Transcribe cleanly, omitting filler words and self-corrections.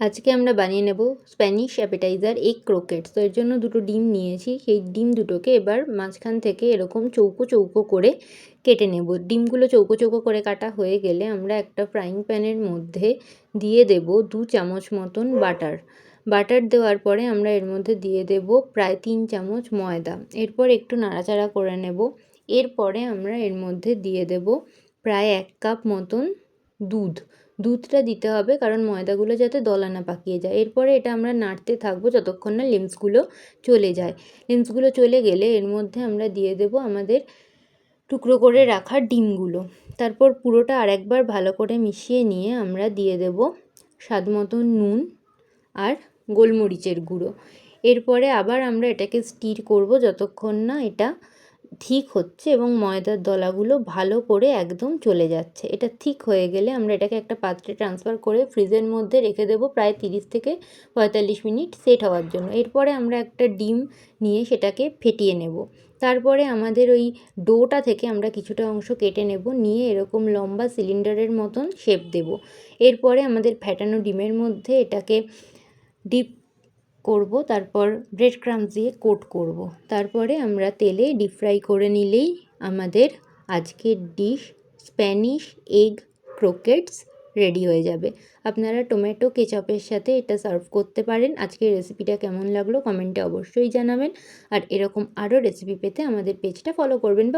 আজকে আমরা বানিয়ে নেব স্প্যানিশ অ্যাপেটাইজার এগ ক্রোকেটস। তো এর জন্য দুটো ডিম নিয়েছি। সেই ডিম দুটোকে এবার মাঝখান থেকে এরকম চৌকো চৌকো করে কেটে নেব। ডিমগুলো চৌকো চৌকো করে কাটা হয়ে গেলে আমরা একটা ফ্রাইং প্যানের মধ্যে দিয়ে দেব 2 চামচ মতন বাটার। বাটার দেওয়ার পরে আমরা এর মধ্যে দিয়ে দেব প্রায় 3 চামচ ময়দা। এরপর একটু নাড়াচাড়া করে নেব। এরপরে আমরা এর মধ্যে দিয়ে দেব প্রায় 1 কাপ মতন দুধ। দুধটা দিতে হবে কারণ ময়দাগুলো যাতে দলা না পাকিয়ে যায়। এরপরে এটা আমরা নাড়তে থাকবো যতক্ষণ না লিমসগুলো চলে যায়। লিমসগুলো চলে গেলে এর মধ্যে আমরা দিয়ে দেবো আমাদের টুকরো করে রাখা ডিমগুলো। তারপর পুরোটা আরেকবার ভালো করে মিশিয়ে নিয়ে আমরা দিয়ে দেব স্বাদ মতো নুন আর গোলমরিচের গুঁড়ো। এরপরে আবার আমরা এটাকে স্টির করব যতক্ষণ না এটা ঠিক হচ্ছে এবং ময়দার দলাগুলো ভালো করে একদম চলে যাচ্ছে। এটা ঠিক হয়ে গেলে আমরা এটাকে একটা পাত্রে ট্রান্সফার করে ফ্রিজের মধ্যে রেখে দেবো প্রায় 30 থেকে 45 মিনিট সেট হওয়ার জন্য। এরপরে আমরা একটা ডিম নিয়ে সেটাকে ফেটিয়ে নেব। তারপরে আমাদের ওই ডোটা থেকে আমরা কিছুটা অংশ কেটে নেব, নিয়ে এরকম লম্বা সিলিন্ডারের মতন শেপ দেব। এরপরে আমাদের ফ্যাটানো ডিমের মধ্যে এটাকে ডিপ করব, তারপর ব্রেড ক্রাম্বস দিয়ে কোট করব। তারপরে আমরা তেলে ডিপ ফ্রাই করে নিলেই আমাদের আজকের ডিশ স্প্যানিশ এগ ক্রোকেটস রেডি হয়ে যাবে। আপনারা টমেটো কেচাপের সাথে এটা সার্ভ করতে পারেন। আজকের রেসিপিটা কেমন লাগলো কমেন্টে অবশ্যই জানাবেন। আর এরকম আরও রেসিপি পেতে আমাদের পেজটা ফলো করবেন বা